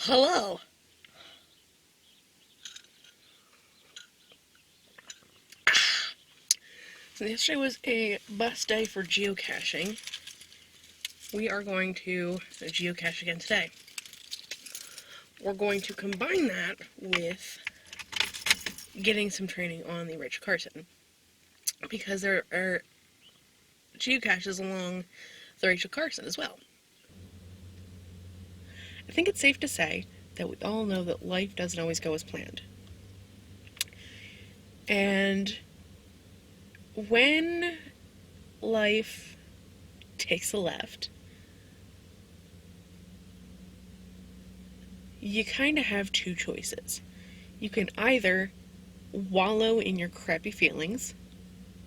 Hello. So yesterday was a bus day for geocaching. We are going to geocache again today. We're going to combine that with getting some training on the Rachel Carson, because there are geocaches along the Rachel Carson as well. I think it's safe to say that we all know that life doesn't always go as planned. And when life takes a left, you kind of have two choices. You can either wallow in your crappy feelings,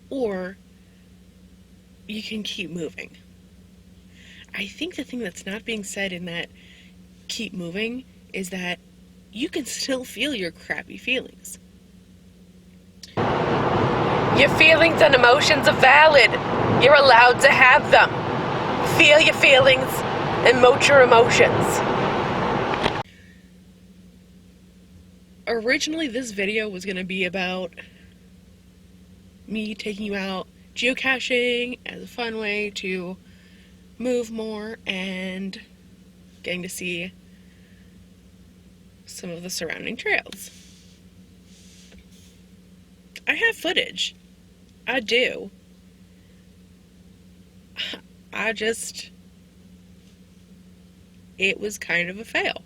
or you can keep moving. I think the thing that's not being said in that keep moving is that you can still feel your crappy feelings. Your feelings and emotions are valid. You're allowed to have them. Feel your feelings, emote your emotions. Originally, this video was going to be about me taking you out geocaching as a fun way to move more and getting to see some of the surrounding trails. I have footage. I do. It was kind of a fail.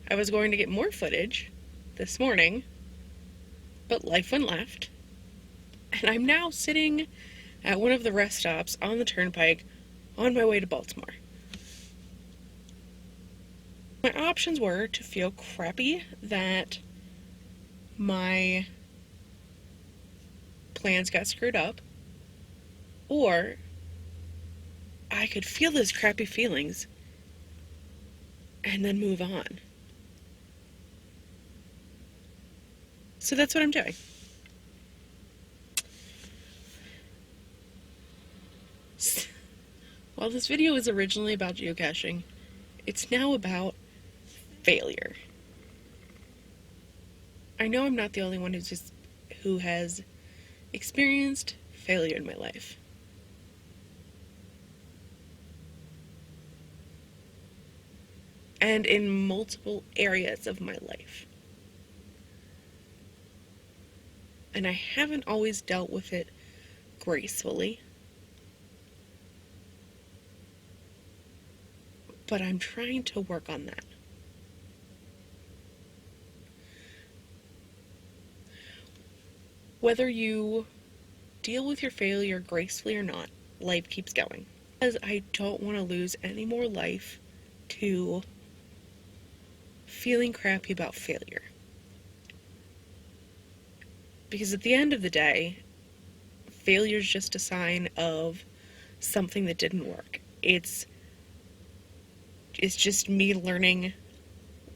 I was going to get more footage this morning, but life went left, and I'm now sitting at one of the rest stops on the turnpike on my way to Baltimore. My options were to feel crappy that my plans got screwed up, or I could feel those crappy feelings and then move on. So that's what I'm doing. While this video was originally about geocaching, it's now about failure. I know I'm not the only one who has experienced failure in my life. And in multiple areas of my life. And I haven't always dealt with it gracefully. But I'm trying to work on that. Whether you deal with your failure gracefully or not, life keeps going. Because I don't want to lose any more life to feeling crappy about failure. Because at the end of the day, failure is just a sign of something that didn't work. It's just me learning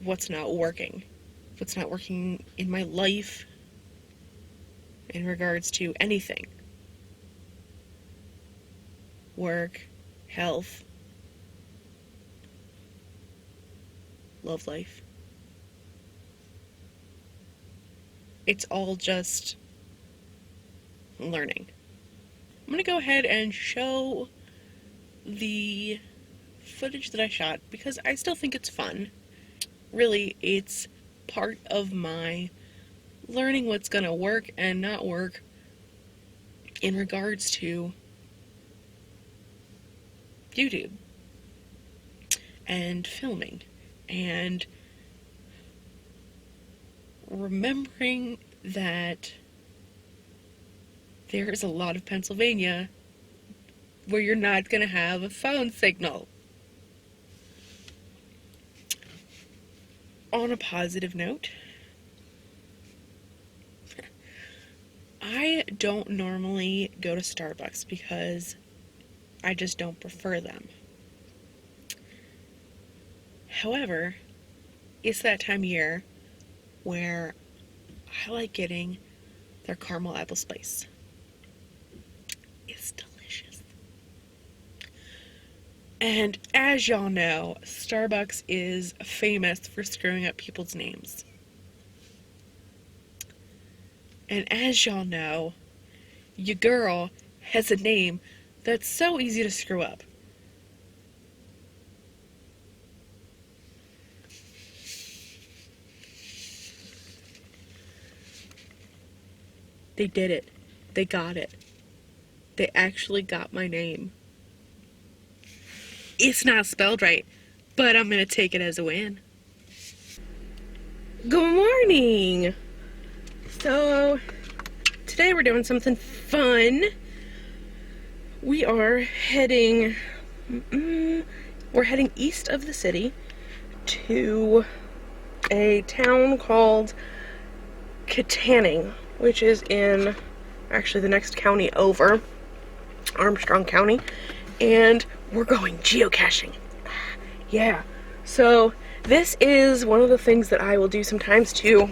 what's not working in my life in regards to anything. Work, health, love life. It's all just learning. I'm going to go ahead and show the footage that I shot because I still think it's fun. Really, it's part of my learning what's going to work and not work in regards to YouTube and filming and remembering that there is a lot of Pennsylvania where you're not going to have a phone signal. On a positive note, I don't normally go to Starbucks because I just don't prefer them. However, it's that time of year where I like getting their caramel apple spice. It's delicious. And as y'all know, Starbucks is famous for screwing up people's names. And as y'all know, your girl has a name that's so easy to screw up. They did it. They got it. They actually got my name. It's not spelled right, but I'm gonna take it as a win. Good morning! So, today we're doing something fun. We are heading, we're heading east of the city to a town called Katanning, which is in actually the next county over, Armstrong County, and we're going geocaching. Yeah, so this is one of the things that I will do sometimes to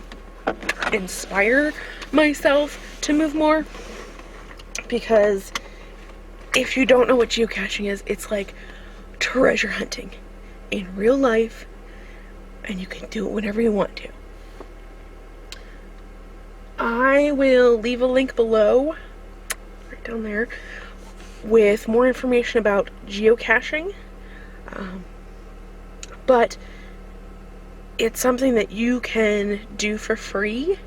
inspire myself to move more, because if you don't know what geocaching is, it's like treasure hunting in real life, and you can do it whenever you want to. I will leave a link below, right down there, with more information about geocaching, but it's something that you can do for free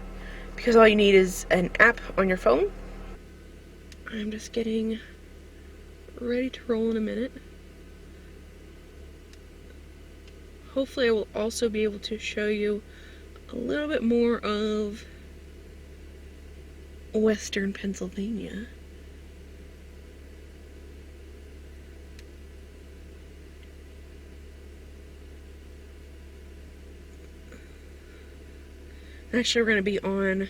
because all you need is an app on your phone. I'm just getting ready to roll in a minute. Hopefully I will also be able to show you a little bit more of Western Pennsylvania. Actually, we're going to be on,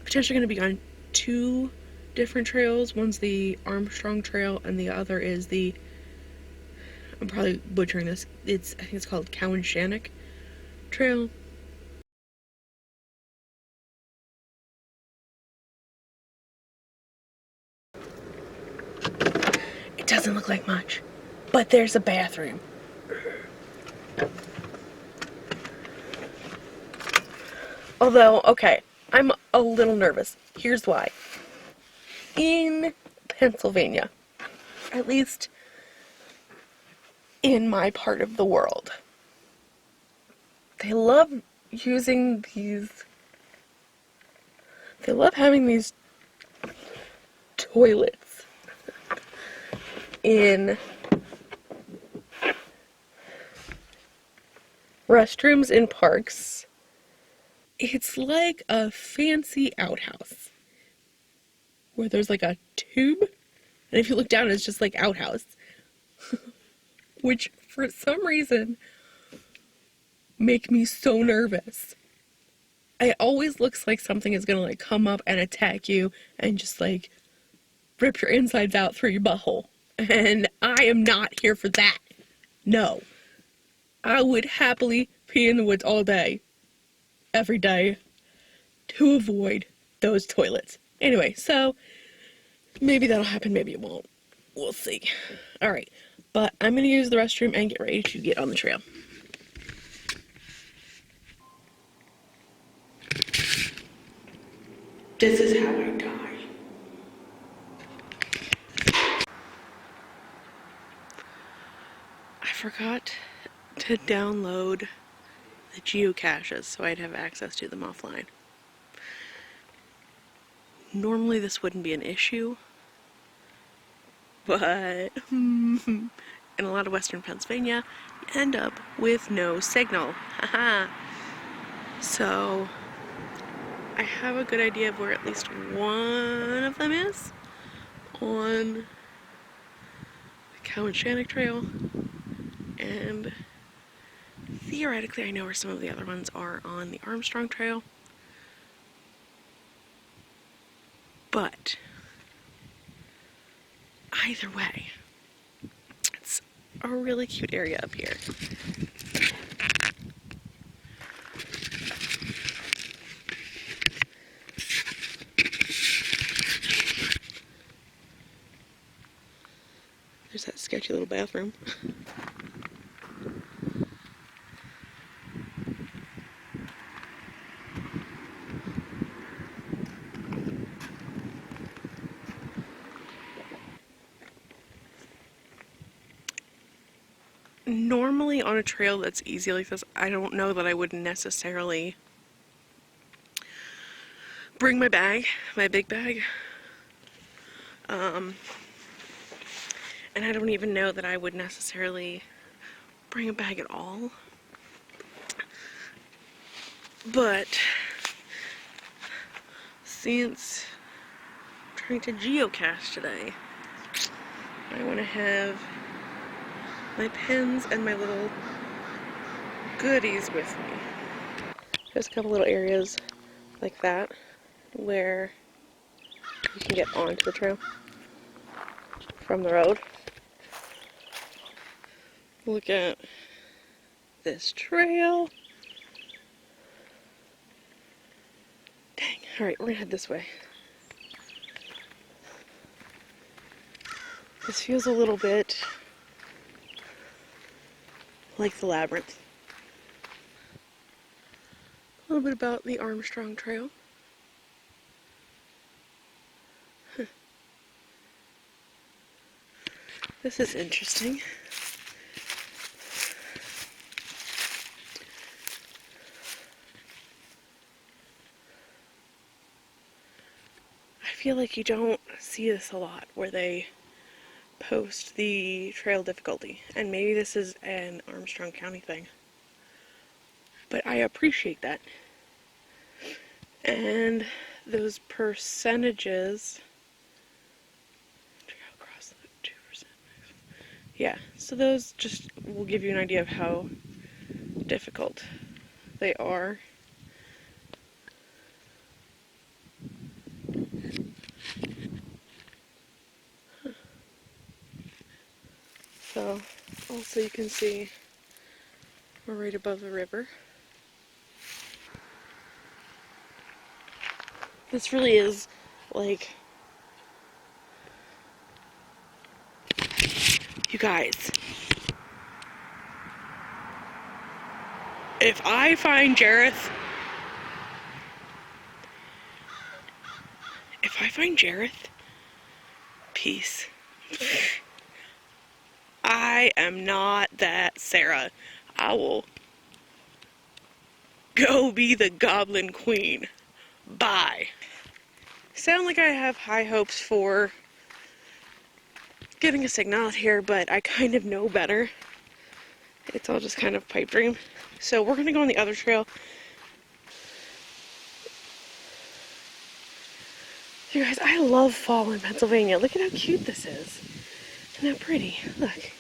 potentially going to be on two different trails. One's the Armstrong Trail, and the other is the, I'm probably butchering this, I think it's called Cowanshannock Trail. It doesn't look like much, but there's a bathroom. Although, okay, I'm a little nervous. Here's why. In Pennsylvania, at least in my part of the world, they love using these, they love having these toilets in restrooms in parks. It's like a fancy outhouse where there's like a tube, and if you look down, it's just like outhouse. Which, for some reason, make me so nervous. It always looks like something is gonna like come up and attack you and just like rip your insides out through your butthole. And I am not here for that. No. I would happily pee in the woods all day, every day, to avoid those toilets. Anyway, so maybe that'll happen, maybe it won't. We'll see. Alright, but I'm gonna use the restroom and get ready to get on the trail. This is how I die. I forgot to download the geocaches so I'd have access to them offline. Normally this wouldn't be an issue, but in a lot of Western Pennsylvania, you end up with no signal. Haha. So I have a good idea of where at least one of them is on the Cowanshannock Trail, and theoretically I know where some of the other ones are on the Armstrong Trail. But either way, it's a really cute area up here. There's that sketchy cute little bathroom. Normally on a trail that's easy like this, I don't know that I would necessarily bring my bag, my big bag. And I don't even know that I would necessarily bring a bag at all. But since I'm trying to geocache today, I want to have my pens and my little goodies with me. There's a couple little areas like that where you can get onto the trail from the road. Look at this trail. Dang, alright, we're gonna head this way. This feels a little bit like the labyrinth. A little bit about the Armstrong Trail. This is interesting. I feel like you don't see this a lot where they post the trail difficulty, and maybe this is an Armstrong County thing, but I appreciate that. And those percentages, across the 2%, yeah, so those just will give you an idea of how difficult they are. So also you can see we're right above the river. This really is like, you guys, if I find Jareth, peace. I am not that Sarah. I will go be the Goblin Queen. Bye. Sound like I have high hopes for getting a signal out here, but I kind of know better. It's all just kind of pipe dream. So we're gonna go on the other trail. You guys, I love fall in Pennsylvania. Look at how cute this is. Isn't that pretty? Look.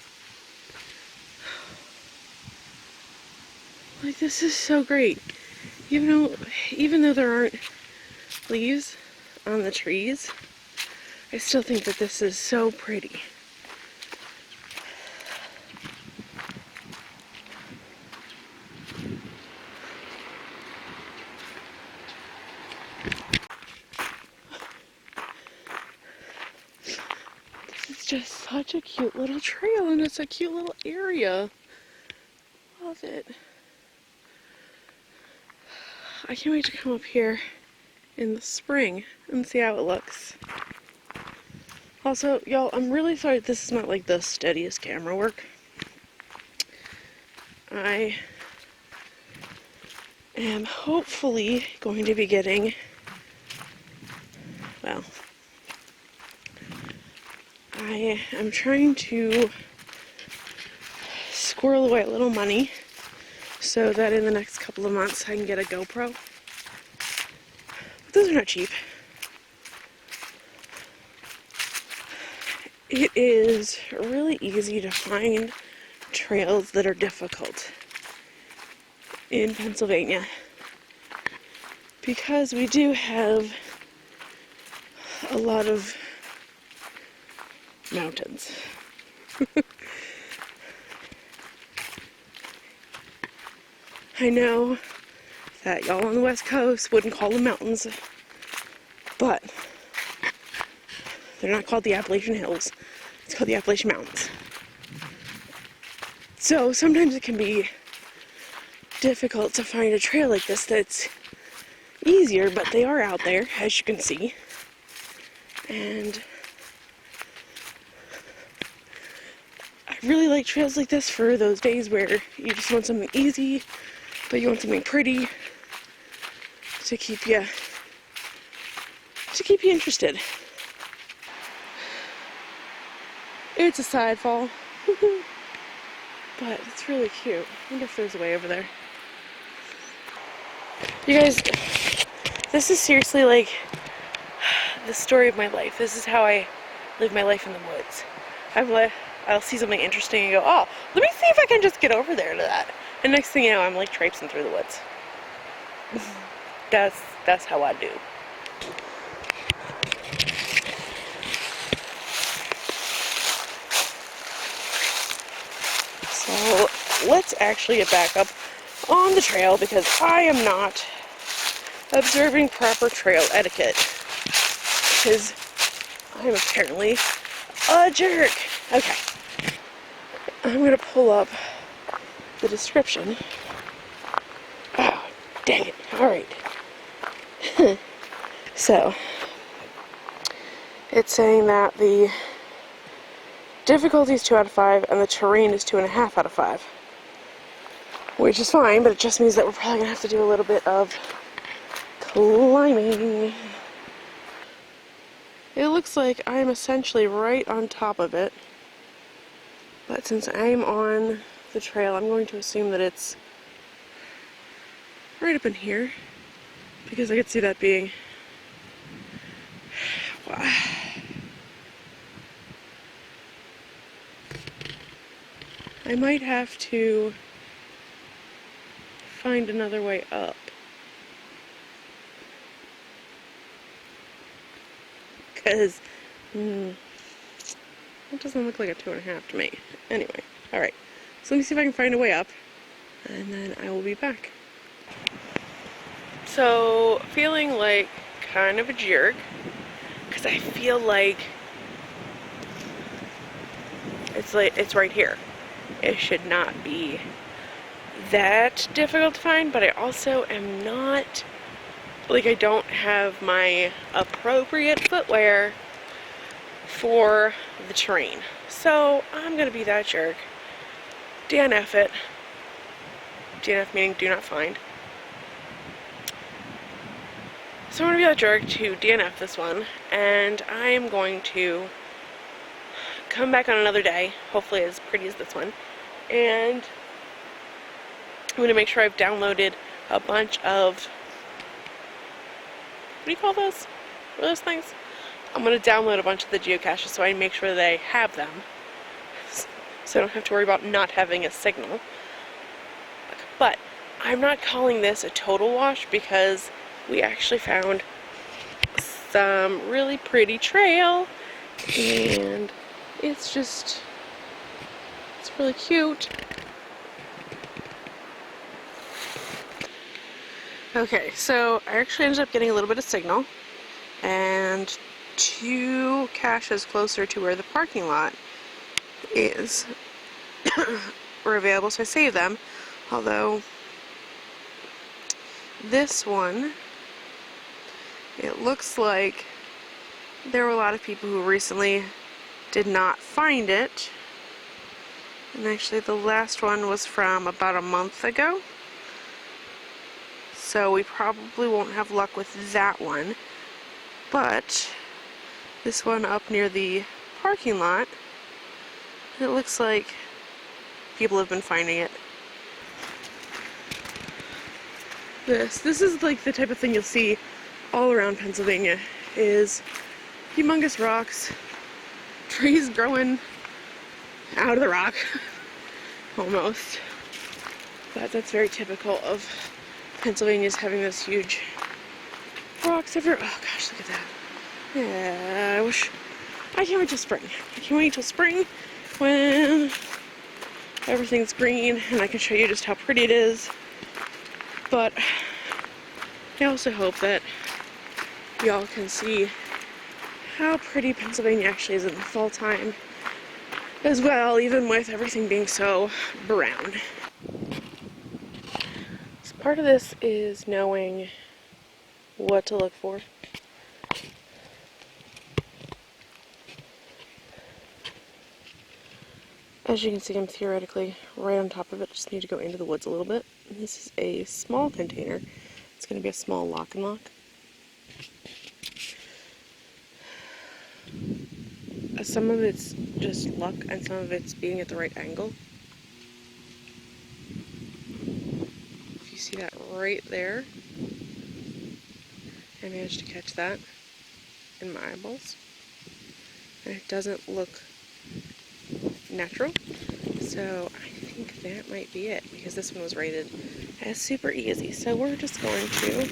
Like, this is so great. Even though there aren't leaves on the trees, I still think that this is so pretty. This is just such a cute little trail, and it's a cute little area. Love it. I can't wait to come up here in the spring and see how it looks. Also, y'all, I'm really sorry this is not like the steadiest camera work. I am hopefully going to be getting, well, I am trying to squirrel away a little money so that in the next couple of months I can get a GoPro. But those are not cheap. It is really easy to find trails that are difficult in Pennsylvania because we do have a lot of mountains. I know that y'all on the West Coast wouldn't call them mountains, but they're not called the Appalachian Hills. It's called the Appalachian Mountains. So sometimes it can be difficult to find a trail like this that's easier, but they are out there, as you can see. And I really like trails like this for those days where you just want something easy, but you want something pretty to keep you interested. It's a side fall, but it's really cute. I wonder if there's a way over there. You guys, this is seriously like the story of my life. This is how I live my life in the woods. I'll see something interesting and go, oh, let me see if I can just get over there to that. And next thing you know, I'm like traipsing through the woods. That's how I do. So let's actually get back up on the trail because I am not observing proper trail etiquette. Because I'm apparently a jerk. Okay. I'm gonna pull up the description. Oh, dang it. Alright. So, it's saying that the difficulty is 2 out of 5 and the terrain is 2.5 out of 5. Which is fine, but it just means that we're probably gonna have to do a little bit of climbing. It looks like I'm essentially right on top of it. But since I'm on the trail, I'm going to assume that it's right up in here. Because I could see that being... Wow. I might have to find another way up. Because, it doesn't look like a 2.5 to me. Anyway, alright. So let me see if I can find a way up, and then I will be back. So, feeling like kind of a jerk, because I feel like it's right here. It should not be that difficult to find, but I also am not, like, I don't have my appropriate footwear for the terrain. So I'm gonna be that jerk. DNF it. DNF meaning do not find. So I'm gonna be that jerk to DNF this one, and I am going to come back on another day, hopefully as pretty as this one, and I'm gonna make sure I've downloaded a bunch of, what do you call those? What are those things? I'm going to download a bunch of the geocaches so I make sure they have them. So I don't have to worry about not having a signal. But I'm not calling this a total wash because we actually found some really pretty trail. And it's really cute. Okay, so I actually ended up getting a little bit of signal. And 2 caches closer to where the parking lot is were available, so I saved them. Although this one, it looks like there were a lot of people who recently did not find it. And actually the last one was from about a month ago. So we probably won't have luck with that one. But this one up near the parking lot, it looks like people have been finding it. This is like the type of thing you'll see all around Pennsylvania, is humongous rocks, trees growing out of the rock, almost. But that's very typical of Pennsylvania's having those huge rocks everywhere. Oh gosh, look at that. Yeah, I can't wait till spring. I can't wait till spring when everything's green and I can show you just how pretty it is. But I also hope that y'all can see how pretty Pennsylvania actually is in the fall time. as well, even with everything being so brown. So part of this is knowing what to look for. As you can see, I'm theoretically right on top of it. Just need to go into the woods a little bit. And this is a small container. It's going to be a small lock and lock. Some of it's just luck, and some of it's being at the right angle. If you see that right there, I managed to catch that in my eyeballs. And it doesn't look natural. So I think that might be it, because this one was rated as super easy. So we're just going to...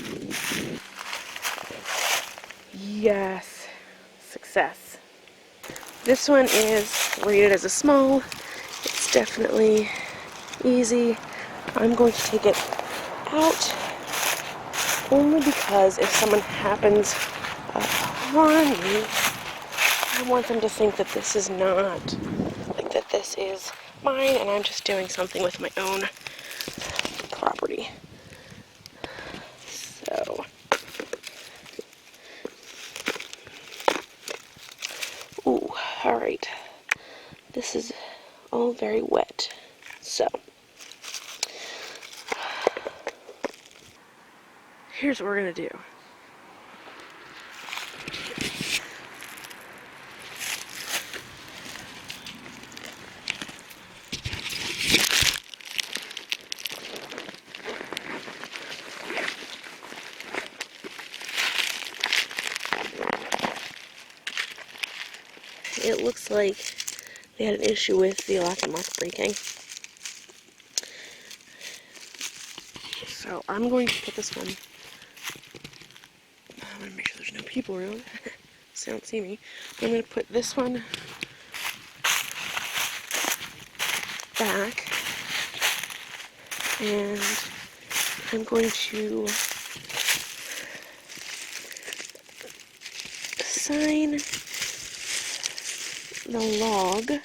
Yes, success. This one is rated as a small. It's definitely easy. I'm going to take it out only because if someone happens upon me, I want them to think that this is not, like that this is mine and I'm just doing something with my own property. So, ooh, alright. This is all very wet. So, here's what we're going to do. It looks like they had an issue with the lock and lock breaking. So I'm going to put this one, I'm going to make sure there's no people around so they don't see me. I'm going to put this one back, and I'm going to assign the log. I'm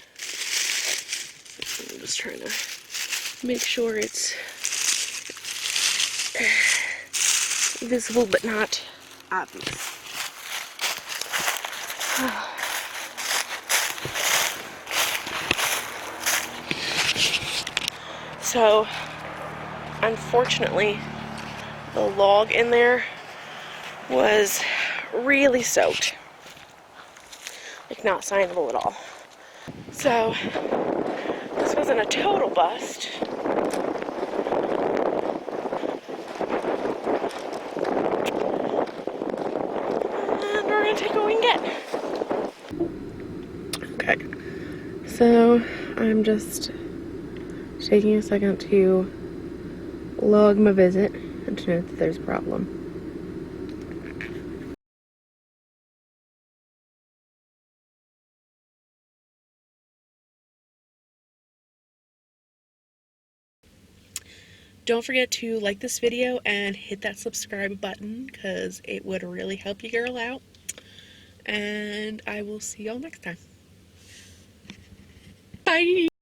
just trying to make sure it's visible but not obvious. So, unfortunately, the log in there was really soaked. Like, not signable at all. So, this wasn't a total bust. And we're gonna take what we can get. Okay. So, I'm just taking a second to log my visit and to note that there's a problem. Don't forget to like this video and hit that subscribe button, because it would really help you girl out. And I will see y'all next time. Bye!